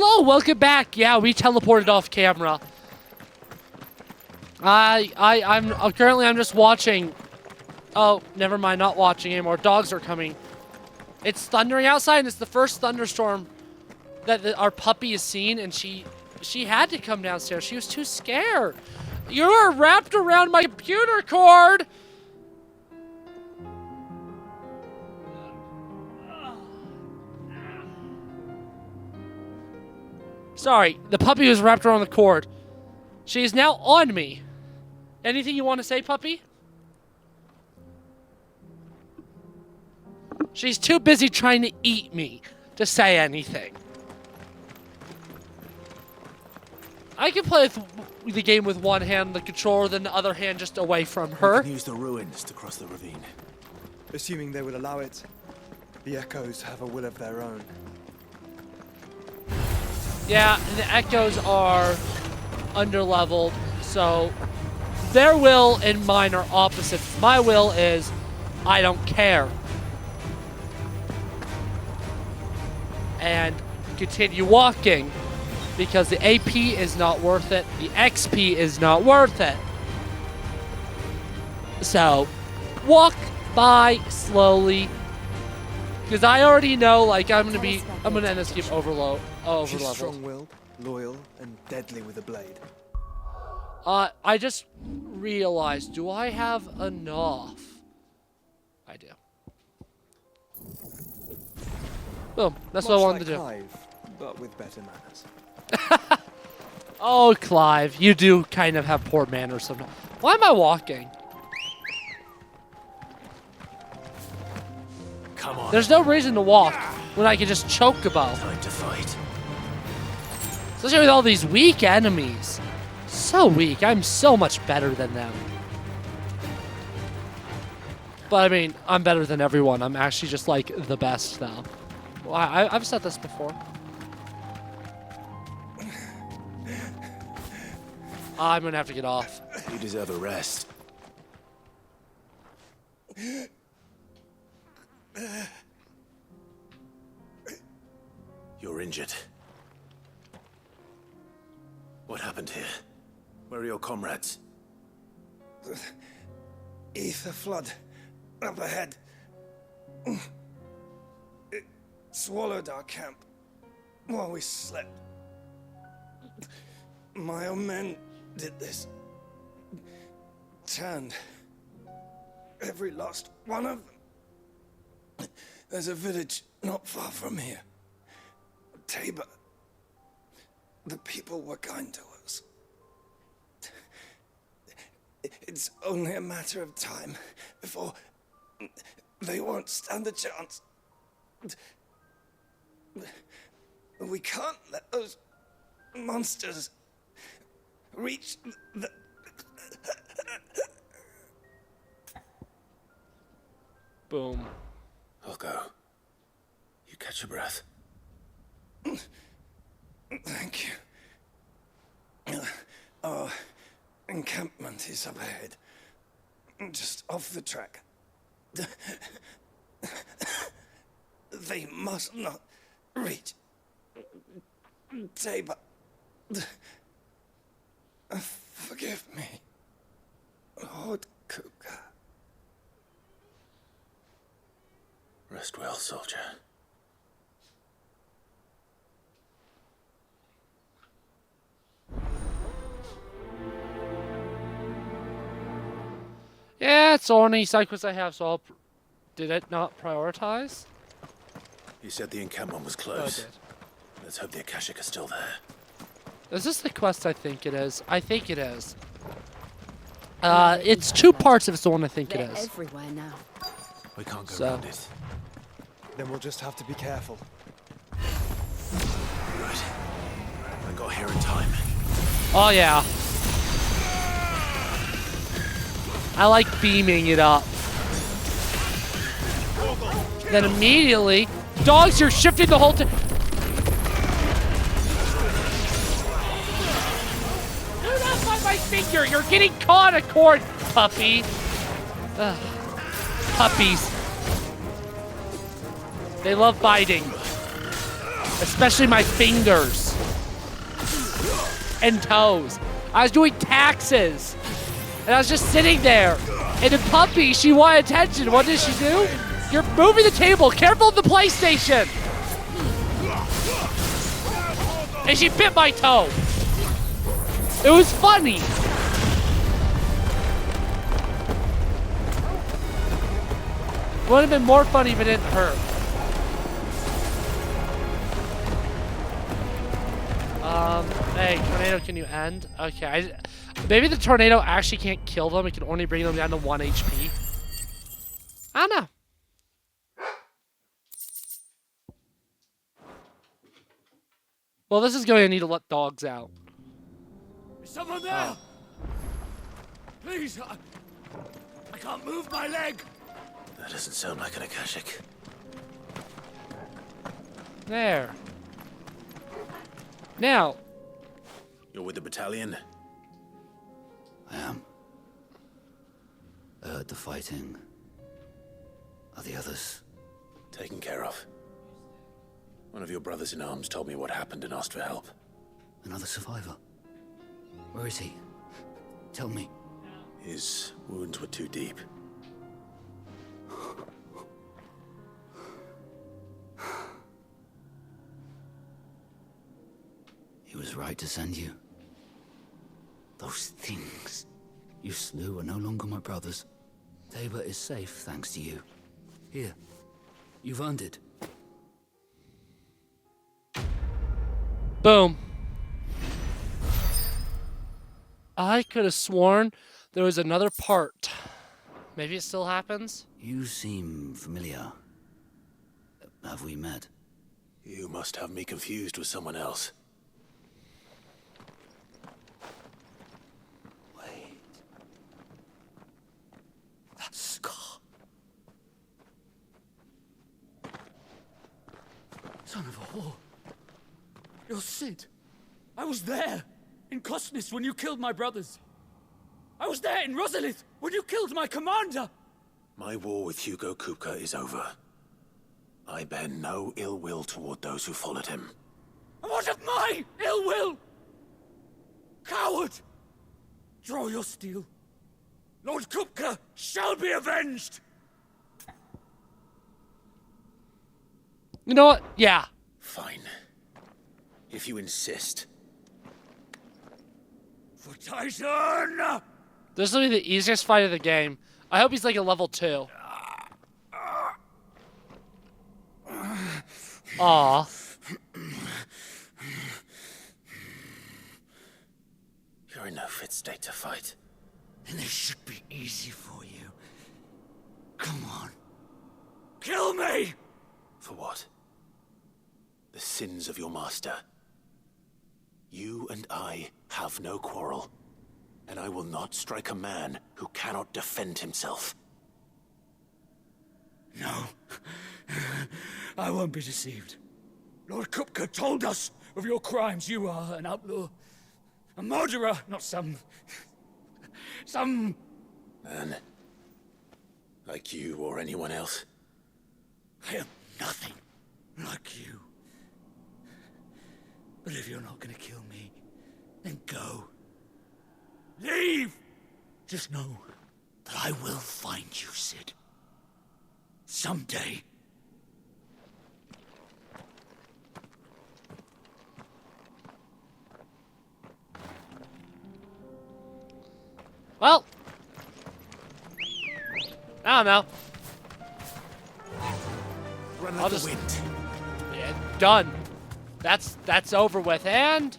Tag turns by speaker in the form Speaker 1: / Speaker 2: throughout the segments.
Speaker 1: hello, welcome back. Yeah, we teleported off camera. I'm currently I'm just watching. Oh, never mind, not watching anymore. Dogs are coming. It's thundering outside, and it's the first thunderstorm that our puppy has seen, and she had to come downstairs. She was too scared. You are wrapped around my computer cord. Sorry, the puppy was wrapped around the cord. She is now on me. Anything you want to say, puppy? She's too busy trying to eat me to say anything. I can play the game with one hand, the controller, then the other hand just away from her.
Speaker 2: We can use the ruins to cross the ravine.
Speaker 3: Assuming they will allow it, the Echoes have a will of their own.
Speaker 1: Yeah, and the Echoes are underleveled, so their will and mine are opposite. My will is, I don't care. And continue walking, because the AP is not worth it, the XP is not worth it. So, walk by slowly, because I already know, like, I'm gonna end this game
Speaker 3: She's
Speaker 1: overleveled.
Speaker 3: strong-willed, loyal, and deadly with a blade.
Speaker 1: I just realized, do I have enough? I do. Boom, that's what I wanted to do.
Speaker 3: Clive, but with better manners.
Speaker 1: Oh, Clive, you do kind of have poor manners sometimes. Why am I walking?
Speaker 2: Come on.
Speaker 1: There's no reason to walk when I can just choke about.
Speaker 2: Time to fight.
Speaker 1: Especially with all these weak enemies. So weak. I'm so much better than them. But I mean, I'm better than everyone. I'm actually just like the best now. Well, I've said this before. I'm gonna have to get off.
Speaker 2: You deserve a rest. You're injured. What happened here? Where are your comrades?
Speaker 3: Ether flood up ahead. It swallowed our camp while we slept. My own men did this. Turned every last one of them. There's a village not far from here. Tabor. The people were kind to us. It's only a matter of time before they won't stand a chance. We can't let those monsters reach the...
Speaker 1: Boom.
Speaker 2: I'll go. You catch your breath.
Speaker 3: Thank you. Our encampment is up ahead. Just off the track. They must not reach Tabor. Forgive me, Lord Kuka.
Speaker 2: Rest well, soldier.
Speaker 1: Yeah, it's the only side quest I have, so I'll... Did it not prioritize?
Speaker 2: You said the encampment was
Speaker 1: Oh, I
Speaker 2: close.
Speaker 1: did.
Speaker 2: Let's hope the Akashic is still there.
Speaker 1: Is this the quest I think it is? I think it is. It's two parts if it's the one I think it
Speaker 4: They're
Speaker 1: is.
Speaker 4: everywhere now.
Speaker 2: We can't go
Speaker 1: So-
Speaker 2: around it.
Speaker 3: Then we'll just have to be careful.
Speaker 2: Right. I got here in time.
Speaker 1: Oh yeah. I like beaming it up. Then immediately, dogs, you're shifting the whole time. Do not bite my finger. You're getting caught a cord, puppy. Ugh. Puppies. They love biting. Especially my fingers. and toes. I was doing taxes. And I was just sitting there. And the puppy, she wanted attention. What did she do? You're moving the table. Careful of the PlayStation. And she bit my toe. It was funny. Would have been more funny if it didn't hurt. Hey, tornado, can you end? Okay, maybe the tornado actually can't kill them. It can only bring them down to 1 HP. I don't know. Well, this is going to need to let dogs out.
Speaker 4: Is someone there? Please, I can't move my leg.
Speaker 2: That doesn't sound like an Akashic.
Speaker 1: There. Now.
Speaker 2: You're with the battalion?
Speaker 4: I am. I heard the fighting. Are the others?
Speaker 2: Taken care of. One of your brothers in arms told me what happened and asked for help.
Speaker 4: Another survivor? Where is he? Tell me.
Speaker 2: His wounds were too deep.
Speaker 4: He was right to send you. Those things you slew are no longer my brothers. Tabor is safe thanks to you. Here, you've earned it.
Speaker 1: Boom. I could have sworn there was another part. Maybe it still happens?
Speaker 4: You seem familiar. Have we met?
Speaker 2: You must have me confused with someone else.
Speaker 4: Wait. That scar. Son of a whore. You're Sid. I was there, in Kosnis, when you killed my brothers. I was there in Rosalith, when you killed my commander.
Speaker 2: My war with Hugo Kupka is over. I bear no ill will toward those who followed him.
Speaker 4: And what of my ill will? Coward! Draw your steel. Lord Kupka shall be avenged!
Speaker 1: You know what? Yeah.
Speaker 2: Fine. If you insist.
Speaker 4: For Titan!
Speaker 1: This will be the easiest fight of the game. I hope he's like a level 2. Aw.
Speaker 2: You're in no fit state to fight.
Speaker 4: And this should be easy for you. Come on. Kill me!
Speaker 2: For what? The sins of your master. You and I have no quarrel, and I will not strike a man who cannot defend himself.
Speaker 4: No. I won't be deceived. Lord Kupka told us of your crimes. You are an outlaw. A murderer, not some...
Speaker 2: Man. Like you or anyone else.
Speaker 4: I am nothing like you. But if you're not gonna kill me, then go. Leave! Just know that I will find you, Sid. Someday.
Speaker 1: Well. I don't know.
Speaker 2: Run
Speaker 1: I'll
Speaker 2: like
Speaker 1: just-
Speaker 2: the wind.
Speaker 1: Yeah, done. That's over with. And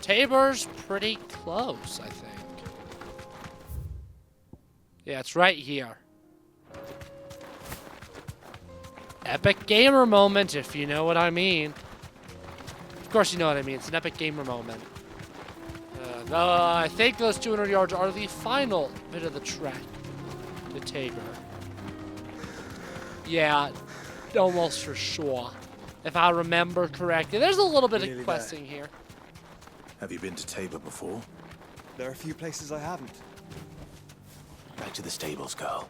Speaker 1: Tabor's pretty close, I think. Yeah, it's right here. Epic gamer moment, if you know what I mean. Of course you know what I mean. It's an epic gamer moment. I think those 200 yards are the final bit of the trek to Tabor. Yeah, almost for sure. If I remember correctly. There's a little bit
Speaker 5: Nearly
Speaker 1: of questing here.
Speaker 2: Have you been to Tabor before?
Speaker 5: There are a few places I haven't.
Speaker 2: Back to the stables, Carl.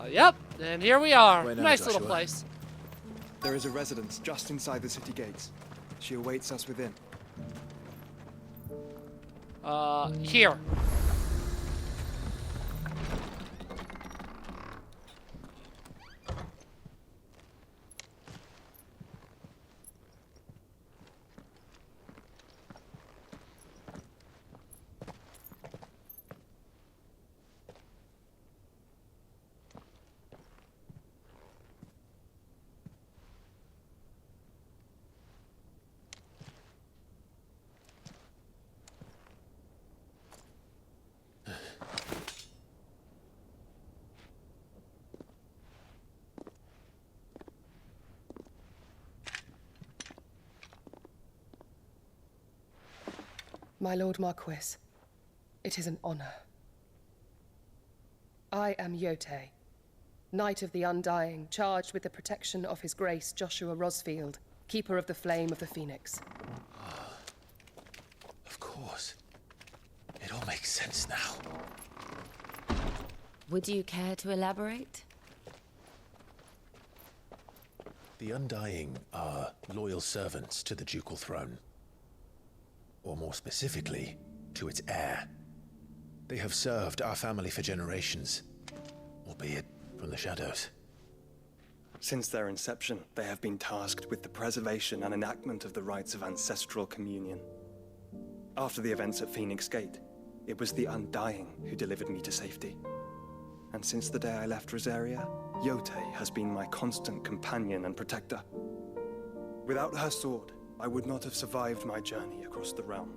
Speaker 1: Yep, and here we are.
Speaker 2: Wait, no,
Speaker 1: Nice little
Speaker 2: Joshua.
Speaker 1: place.
Speaker 5: There is a residence just inside the city gates. She awaits us within.
Speaker 1: Here.
Speaker 6: My Lord Marquis, it is an honor. I am Yote, Knight of the Undying, charged with the protection of His Grace Joshua Rosfield, Keeper of the Flame of the Phoenix.
Speaker 2: Of course. It all makes sense now.
Speaker 7: Would you care to elaborate?
Speaker 2: The Undying are loyal servants to the ducal throne. Or more specifically, to its heir. They have served our family for generations, albeit from the shadows.
Speaker 5: Since their inception, they have been tasked with the preservation and enactment of the rites of ancestral communion. After the events at Phoenix Gate, it was the Undying who delivered me to safety. And since the day I left Rosaria, Yote has been my constant companion and protector. Without her sword, I would not have survived my journey across the realm.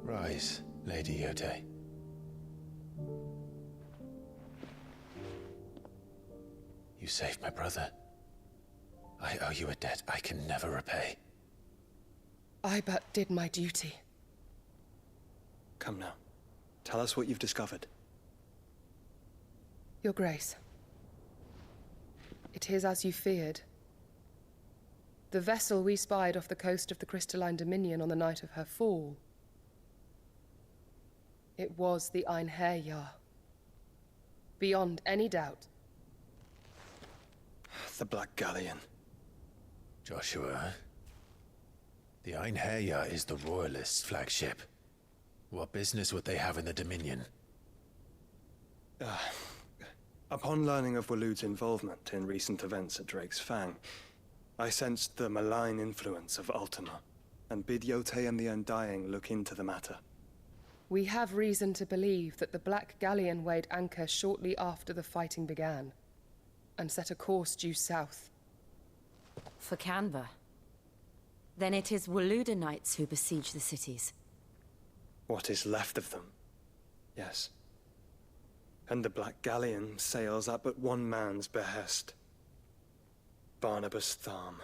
Speaker 2: Rise, Lady Yote. You saved my brother. I owe you a debt I can never repay.
Speaker 6: I but did my duty.
Speaker 5: Come now. Tell us what you've discovered.
Speaker 6: Your Grace. It is as you feared. The vessel we spied off the coast of the Crystalline Dominion on the night of her fall. It was the Einherjar. Beyond any doubt.
Speaker 5: The Black Galleon.
Speaker 2: Joshua, the Einherjar is the Royalists' flagship. What business would they have in the Dominion?
Speaker 5: Upon learning of Waloed's involvement in recent events at Drake's Fang, I sensed the malign influence of Ultima, and bid Yote and the Undying look into the matter.
Speaker 6: We have reason to believe that the Black Galleon weighed anchor shortly after the fighting began, and set a course due south.
Speaker 7: For Kanver. Then it is Waloed knights who besiege the cities.
Speaker 5: What is left of them? Yes. And the Black Galleon sails at but one man's behest. Barnabas Tharm.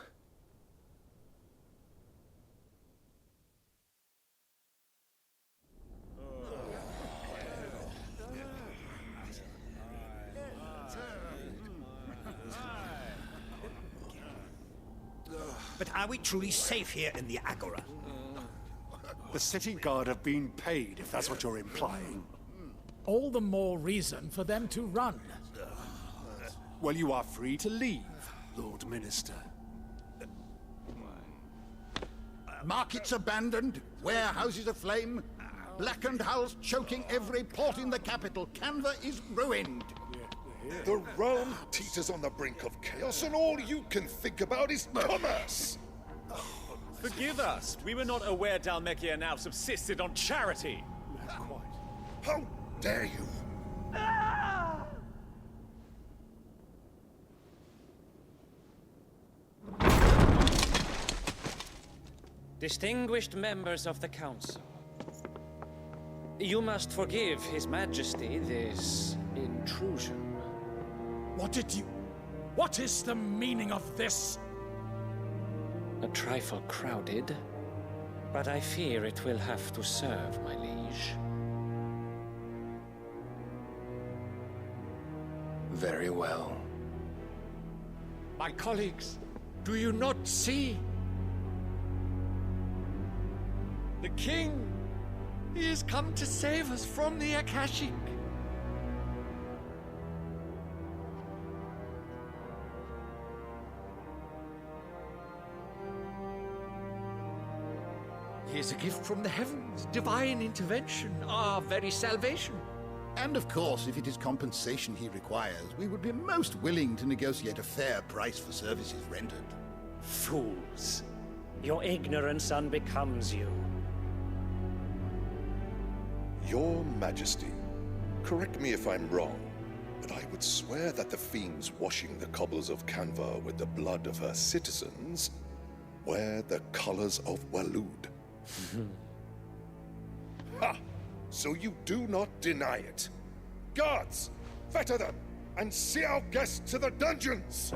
Speaker 8: But are we truly safe here in the Agora?
Speaker 9: The city guard have been paid, if that's what you're implying.
Speaker 10: All the more reason for them to run.
Speaker 9: Well, you are free to leave, Lord Minister.
Speaker 8: Markets abandoned, warehouses aflame, blackened hulls choking every port in the capital. Kanver is ruined.
Speaker 11: The realm teeters on the brink of chaos, and all you can think about is commerce!
Speaker 12: Forgive us. We were not aware Dhalmekia now subsisted on charity.
Speaker 11: How dare you!
Speaker 13: Distinguished members of the Council, you must forgive His Majesty this intrusion.
Speaker 10: What is the meaning of this?
Speaker 13: A trifle crowded, but I fear it will have to serve, my liege.
Speaker 2: Very well.
Speaker 10: My colleagues, do you not see? The king! He has come to save us from the Akashic. Here's a gift from the heavens, divine intervention, our very salvation.
Speaker 8: And of course, if it is compensation he requires, we would be most willing to negotiate a fair price for services rendered.
Speaker 13: Fools. Your ignorance unbecomes you.
Speaker 11: Your Majesty, correct me if I'm wrong, but I would swear that the fiends washing the cobbles of Kanver with the blood of her citizens wear the colors of Waloed. Ha! So you do not deny it. Guards, fetter them, and see our guests to the dungeons!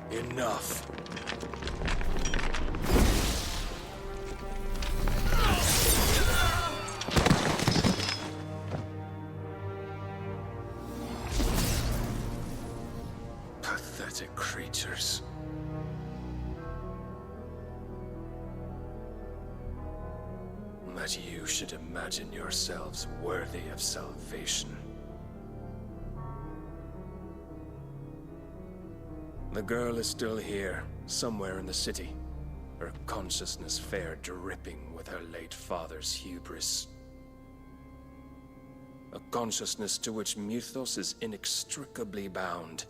Speaker 10: Enough. Pathetic creatures. That you should imagine yourselves worthy of salvation. The girl is still here, somewhere in the city, her consciousness fair dripping with her late father's hubris. A consciousness to which Mythos is inextricably bound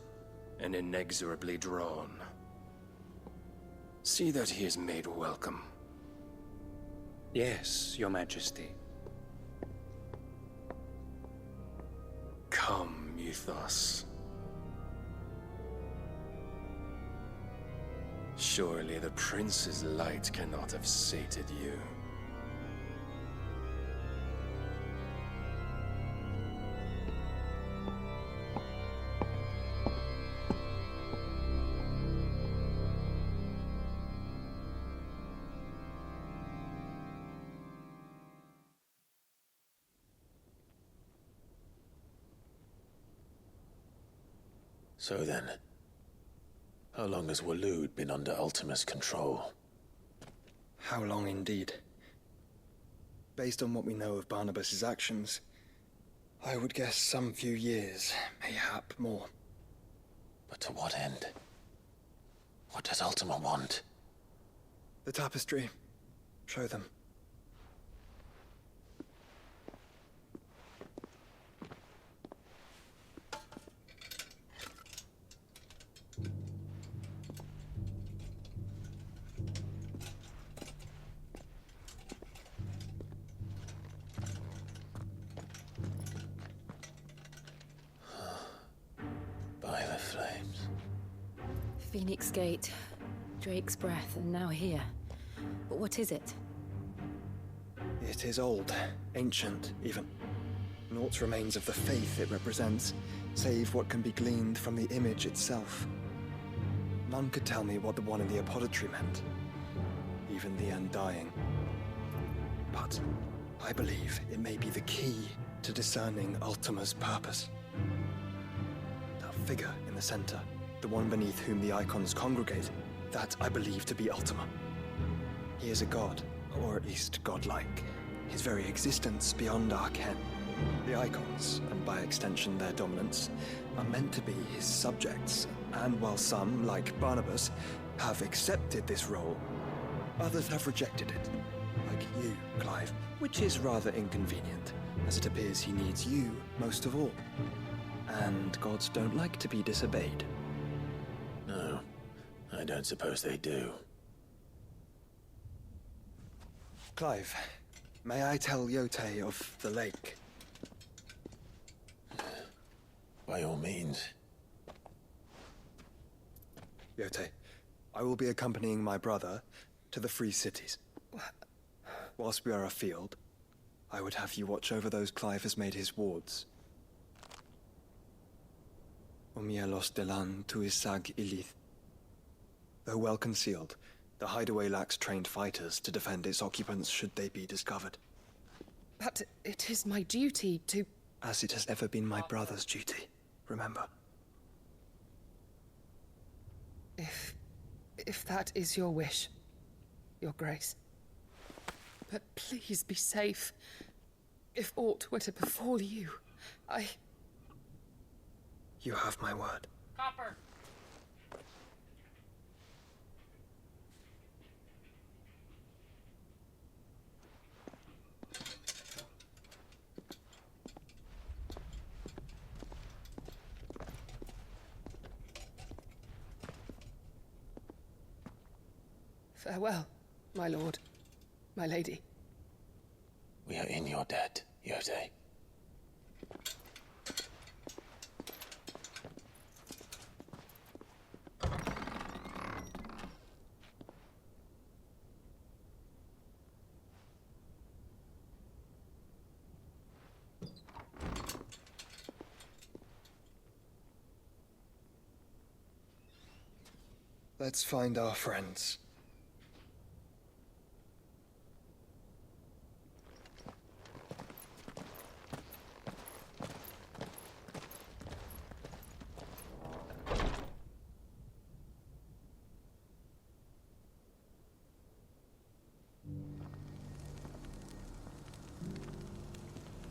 Speaker 10: and inexorably drawn. See that he is made welcome.
Speaker 13: Yes, Your Majesty.
Speaker 10: Come, Mythos. Surely the prince's light cannot have sated you.
Speaker 2: So then, how long has Waloed been under Ultima's control?
Speaker 5: How long indeed? Based on what we know of Barnabas's actions, I would guess some few years, mayhap more.
Speaker 2: But to what end? What does Ultima want?
Speaker 5: The tapestry. Show them.
Speaker 2: By the flames.
Speaker 7: Phoenix Gate, Drake's Breath, and now here. But what is it?
Speaker 5: It is old, ancient, even. Naught remains of the faith it represents, save what can be gleaned from the image itself. None could tell me what the one in the apothecary meant, even the Undying. But I believe it may be the key to discerning Ultima's purpose. That figure in the center, the one beneath whom the icons congregate, that I believe to be Ultima. He is a god, or at least godlike. His very existence beyond our ken. The icons, and by extension their dominance, are meant to be his subjects, and while some, like Barnabas, have accepted this role, others have rejected it. Like you, Clive, which is rather inconvenient, as it appears he needs you most of all. And gods don't like to be disobeyed.
Speaker 2: No, I don't suppose they do.
Speaker 5: Clive, may I tell Yote of the lake?
Speaker 2: By all means.
Speaker 5: Yote, I will be accompanying my brother to the Free Cities. Whilst we are afield, I would have you watch over those Clive has made his wards. Omielos delan tuisag ilith. Though well concealed, the hideaway lacks trained fighters to defend its occupants should they be discovered.
Speaker 6: But it is my duty to...
Speaker 5: As it has ever been my brother's duty, remember.
Speaker 6: If that is your wish, Your Grace. But please be safe. If aught were to befall you,
Speaker 5: You have my word.
Speaker 1: Copper.
Speaker 6: Farewell, my lord, my lady.
Speaker 2: We are in your debt, Yode.
Speaker 5: Let's find our friends.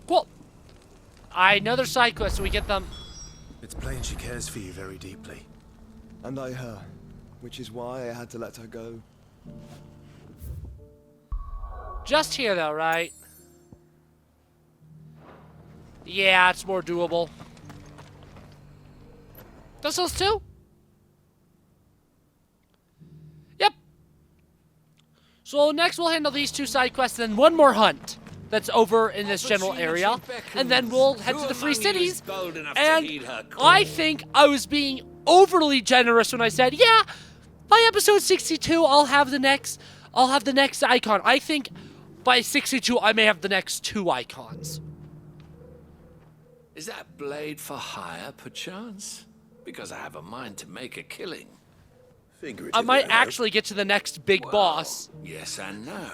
Speaker 1: Cool. Another side quest, so we get them.
Speaker 9: It's plain she cares for you very deeply.
Speaker 5: And I her, which is why I had to let her go.
Speaker 1: Just here, though, right? Yeah, it's more doable. Does those two? Yep. So next we'll handle these two side quests and then one more hunt that's over in this general area. And then we'll head to the Free Cities. And I think I was being overly generous when I said, yeah, by episode 62 I'll have the next icon. I think by 62 I may have the next 2 icons.
Speaker 14: Is that blade for hire, perchance? Because I have a mind to make a killing.
Speaker 1: I might actually get to the next big boss.
Speaker 14: Yes and no.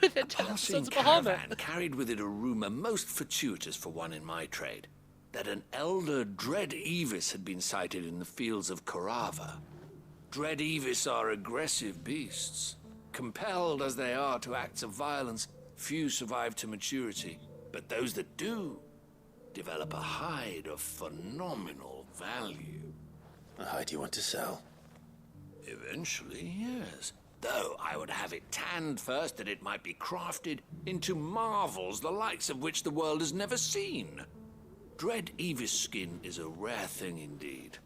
Speaker 1: With
Speaker 14: a passing caravan carried with it a rumor most fortuitous for one in my trade, that an elder Dread Evis had been sighted in the fields of Karava. Dread Evis are aggressive beasts. Compelled as they are to acts of violence, few survive to maturity, but those that do develop a hide of phenomenal value.
Speaker 2: A hide you want to sell?
Speaker 14: Eventually, yes. Though I would have it tanned first that it might be crafted into marvels the likes of which the world has never seen. Dread Evis skin is a rare thing indeed.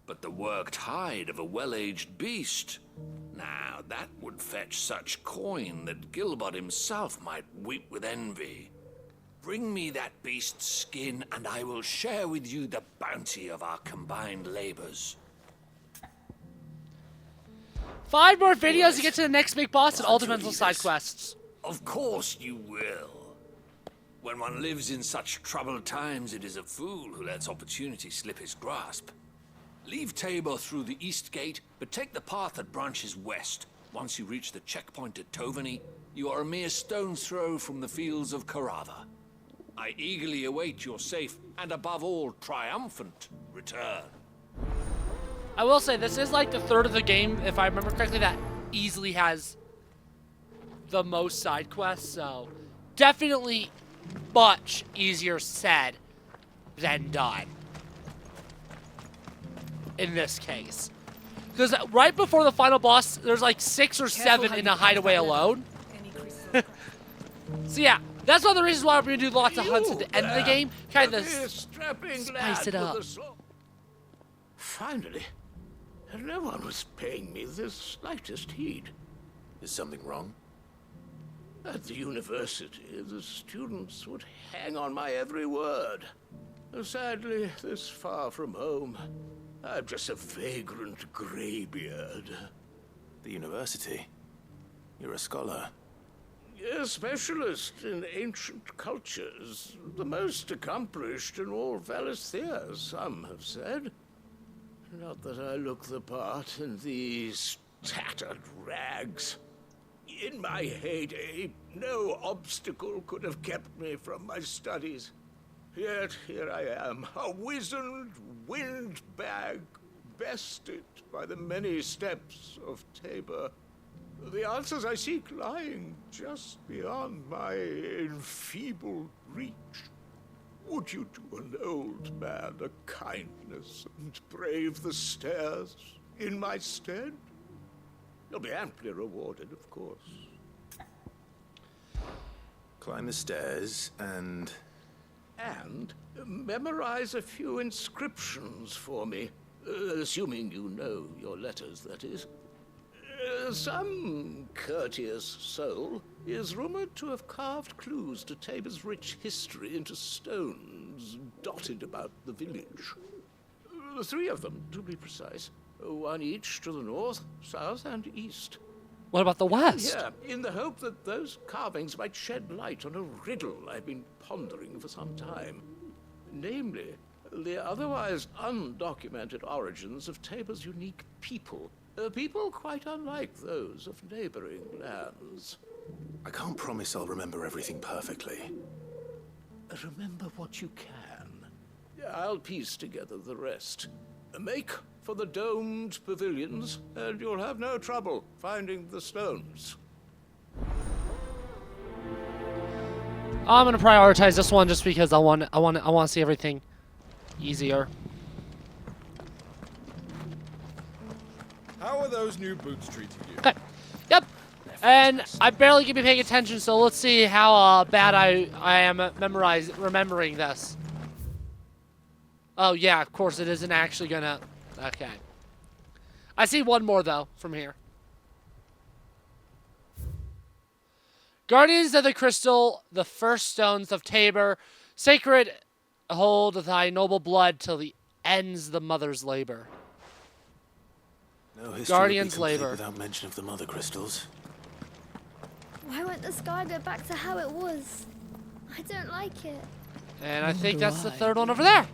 Speaker 14: But the worked hide of a well-aged beast, now that would fetch such coin that Gilbert himself might weep with envy. Bring me that beast's skin, and I will share with you the bounty of our combined labors.
Speaker 1: 5 more videos to get to the next big boss and all depends on side quests.
Speaker 14: Of course you will. When one lives in such troubled times, it is a fool who lets opportunity slip his grasp. Leave Tabor through the east gate, but take the path that branches west. Once you reach the checkpoint at Tovany, you are a mere stone's throw from the fields of Karava. I eagerly await your safe, and above all, triumphant return.
Speaker 1: I will say, this is like the third of the game, if I remember correctly, that easily has the most side quests, so definitely much easier said than done in this case. Because right before the final boss, there's like 6 or 7 in a hideaway alone. So yeah, that's one of the reasons why we're going to do lots of hunts at the end of the game, kind of spice it up.
Speaker 2: Finally. No one was paying me the slightest heed. Is something wrong? At the university, the students would hang on my every word. Sadly, this far from home, I'm just a vagrant graybeard. The university? You're a scholar. A specialist in ancient cultures. The most accomplished in all Valisthea, some have said. Not that I look the part in these tattered rags. In my heyday, no obstacle could have kept me from my studies. Yet here I am, a wizened windbag, bested by the many steps of Tabor. The answers I seek lying just beyond my enfeebled reach. Would you do an old man a kindness and brave the stairs in my stead? You'll be amply rewarded, of course. Climb the stairs and
Speaker 12: memorize a few inscriptions for me. Assuming you know your letters, that is.
Speaker 14: Some courteous soul is rumored to have carved clues to Tabor's rich history into stones dotted about the village. 3 of them, to be precise. 1 each to the north, south, and east.
Speaker 1: What about the west?
Speaker 14: Yeah, in the hope that those carvings might shed light on a riddle I've been pondering for some time. Namely, the otherwise undocumented origins of Tabor's unique people. People quite unlike those of neighboring lands.
Speaker 2: I can't promise I'll remember everything perfectly.
Speaker 14: Remember what you can. I'll piece together the rest. Make for the domed pavilions, and you'll have no trouble finding the stones.
Speaker 1: I'm gonna prioritize this one just because I want to see everything easier.
Speaker 15: How are those new boots treating you?
Speaker 1: Okay. Yep. And I barely can be paying attention, so let's see how bad I am at remembering this. Oh yeah, of course it isn't actually gonna. Okay. I see one more though from here. Guardians of the Crystal, the first stones of Tabor, sacred hold thy noble blood till the ends the mother's labor.
Speaker 2: No history
Speaker 1: Guardian's
Speaker 2: would be complete
Speaker 1: labor.
Speaker 2: without mention of the mother crystals.
Speaker 16: Why won't the sky go back to how it was? I don't like it.
Speaker 1: And I think that's the third one over there.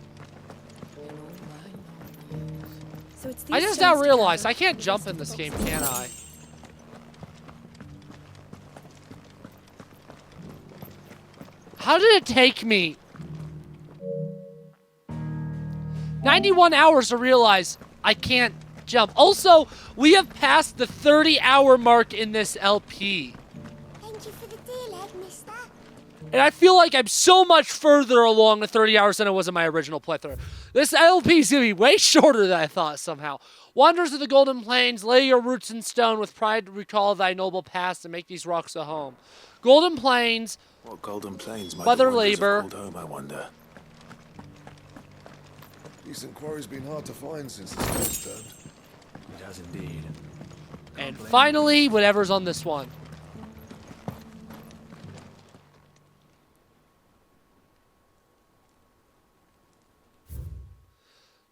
Speaker 16: So it's
Speaker 1: I
Speaker 16: these
Speaker 1: just now
Speaker 16: stones
Speaker 1: realized
Speaker 16: together.
Speaker 1: I can't jump in this game, can I? How did it take me 91 hours to realize I can't jump? Also, we have passed the 30-hour mark in this LP.
Speaker 16: Thank you for the deal, Ed, mister.
Speaker 1: And I feel like I'm so much further along the 30 hours than I was in my original playthrough. This LP is going to be way shorter than I thought somehow. Wanderers of the Golden Plains, lay your roots in stone, with pride recall thy noble past and make these rocks a home. Golden Plains,
Speaker 2: What Golden Plains might
Speaker 1: Mother
Speaker 2: the wanderers have
Speaker 1: labor.
Speaker 2: called home, I wonder.
Speaker 11: Decent quarry's been hard to find since the storm's turned.
Speaker 2: It has indeed.
Speaker 1: and finally, whatever's on this one.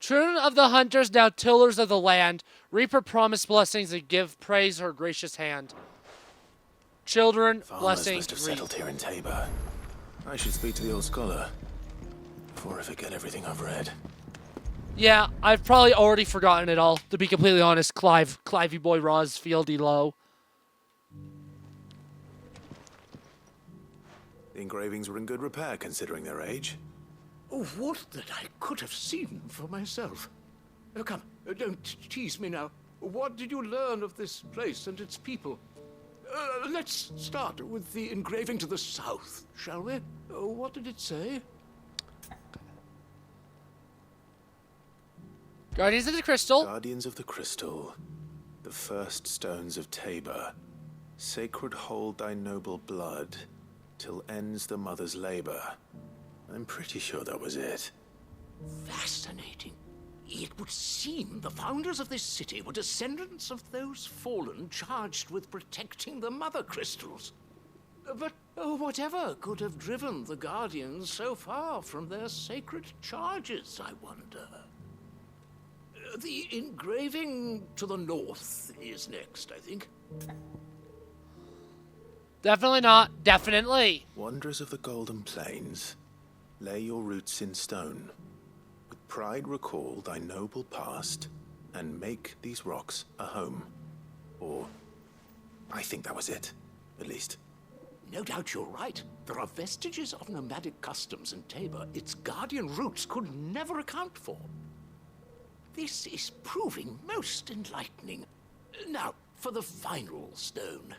Speaker 1: Children of the hunters, now tillers of the land, reap her promised blessings and give praise her gracious hand. Children,
Speaker 2: Farmers
Speaker 1: blessings,
Speaker 2: must have
Speaker 1: reap.
Speaker 2: settled here in Tabor. I should speak to the old scholar before I forget everything I've read.
Speaker 1: Yeah, I've probably already forgotten it all, to be completely honest. Clivey boy Roz, Fieldy low.
Speaker 2: The engravings were in good repair considering their age.
Speaker 14: Oh, what that I could have seen for myself. Oh, come, don't tease me now. What did you learn of this place and its people? Let's start with the engraving to the south, shall we? What did it say?
Speaker 1: Guardians of the Crystal.
Speaker 2: Guardians of the Crystal, the first stones of Tabor. Sacred hold thy noble blood, till ends the mother's labor. I'm pretty sure that was it.
Speaker 14: Fascinating. It would seem the founders of this city were descendants of those fallen charged with protecting the mother crystals. But whatever could have driven the Guardians so far from their sacred charges, I wonder? The engraving to the north is next, I think.
Speaker 1: Definitely not. Definitely.
Speaker 2: Wanderers of the Golden Plains, lay your roots in stone. With pride recall thy noble past, and make these rocks a home. Or, I think that was it, at least.
Speaker 14: No doubt you're right. There are vestiges of nomadic customs in Tabor its guardian roots could never account for. This is proving most enlightening. Now, for the final stone.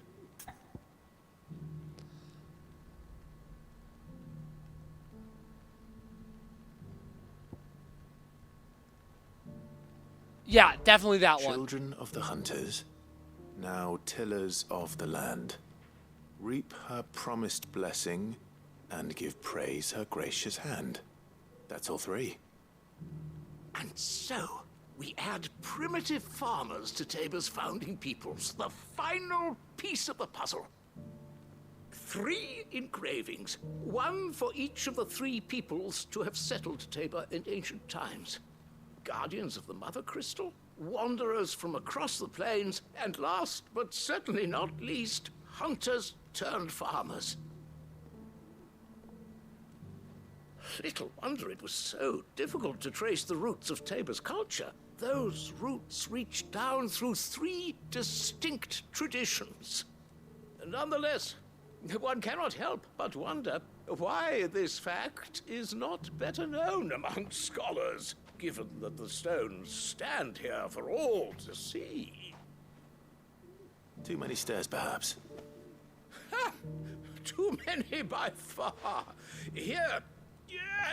Speaker 1: Yeah, definitely that one.
Speaker 2: Children of the hunters, now tillers of the land, reap her promised blessing and give praise her gracious hand. That's all three.
Speaker 14: And so, We add primitive farmers to Tabor's founding peoples, the final piece of the puzzle. 3 engravings, 1 for each of the 3 peoples to have settled Tabor in ancient times. Guardians of the Mother Crystal, wanderers from across the plains, and last but certainly not least, hunters turned farmers. Little wonder it was so difficult to trace the roots of Tabor's culture. Those roots reach down through 3 distinct traditions. Nonetheless, one cannot help but wonder why this fact is not better known among scholars, given that the stones stand here for all to see.
Speaker 2: Too many stairs, perhaps.
Speaker 14: Ha! Too many by far. Here,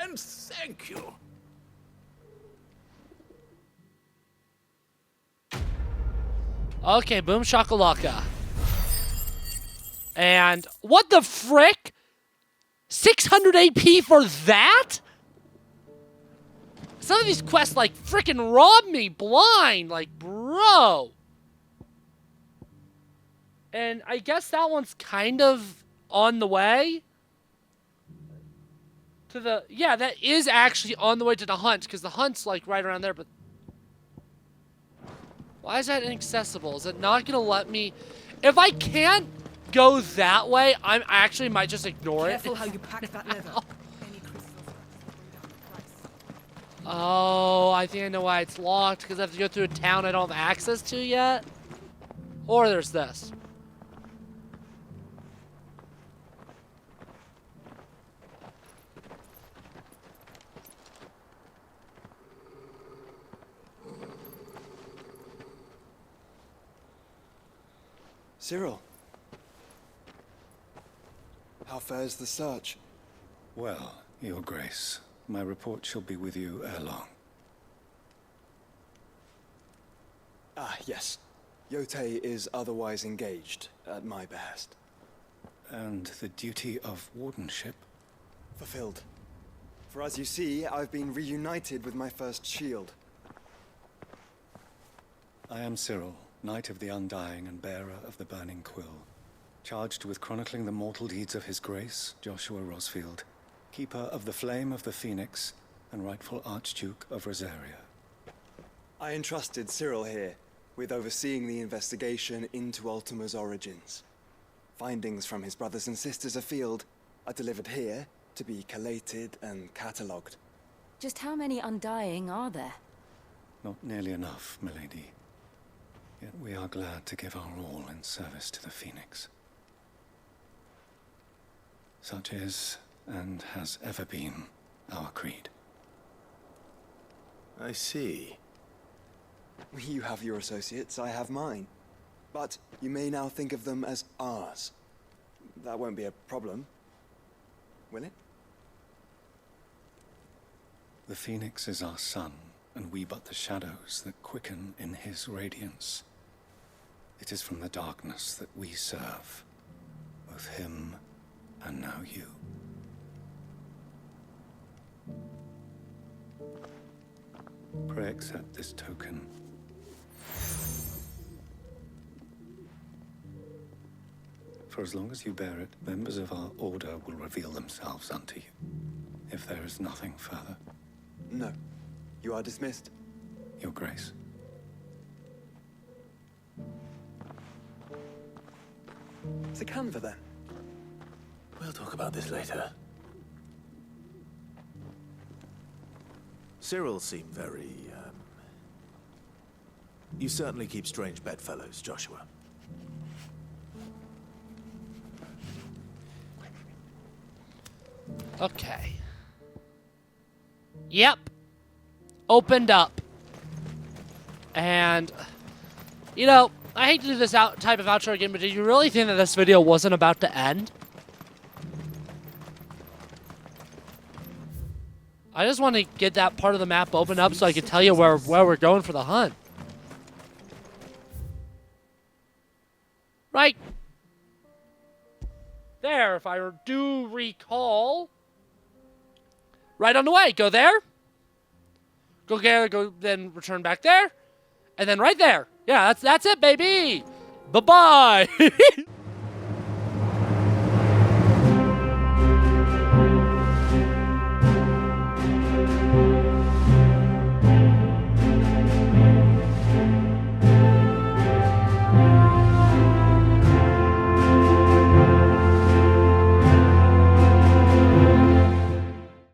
Speaker 14: and thank you.
Speaker 1: Okay, boom shakalaka. And what the frick? 600 AP for that? Some of these quests like frickin' rob me blind, like bro. And I guess that one's kind of on the way to the, yeah, that is actually on the way to the hunt, because the hunt's like right around there, but why is that inaccessible? Is it not gonna let me, if I can't go that way, I actually might just ignore it.
Speaker 6: Careful how you pack that leather.
Speaker 1: Oh, I think I know why it's locked, because I have to go through a town I don't have access to yet. Or there's this.
Speaker 5: Cyril. How fares the search?
Speaker 17: Well, Your Grace, my report shall be with you ere long.
Speaker 5: Ah, yes. Yotei is otherwise engaged, at my behest.
Speaker 17: And the duty of wardenship?
Speaker 5: Fulfilled. For as you see, I've been reunited with my first shield.
Speaker 17: I am Cyril, Knight of the Undying and bearer of the Burning Quill, charged with chronicling the mortal deeds of His Grace, Joshua Rosfield, Keeper of the Flame of the Phoenix, and rightful Archduke of Rosaria.
Speaker 5: I entrusted Cyril here with overseeing the investigation into Ultima's origins. Findings from his brothers and sisters afield are delivered here to be collated and catalogued.
Speaker 7: Just how many Undying are there?
Speaker 17: Not nearly enough, milady. Yet we are glad to give our all in service to the Phoenix. Such is, and has ever been, our creed.
Speaker 2: I see.
Speaker 5: You have your associates, I have mine. But you may now think of them as ours. That won't be a problem, will it?
Speaker 17: The Phoenix is our sun, and we but the shadows that quicken in his radiance. It is from the darkness that we serve, both him and now you. Pray accept this token. For as long as you bear it, members of our order will reveal themselves unto you, if there is nothing further.
Speaker 5: No. You are dismissed.
Speaker 17: Your Grace.
Speaker 5: To Kanver, then.
Speaker 2: We'll talk about this later. Cyril seemed very, You certainly keep strange bedfellows, Joshua.
Speaker 1: Okay. Yep. Opened up. And, you know, I hate to do this type of outro again, but did you really think that this video wasn't about to end? I just want to get that part of the map opened up so I can tell you where we're going for the hunt. Right there, if I do recall. Right on the way. Go there. Go get it, go then return back there. And then right there. Yeah, that's it, baby. Bye-bye.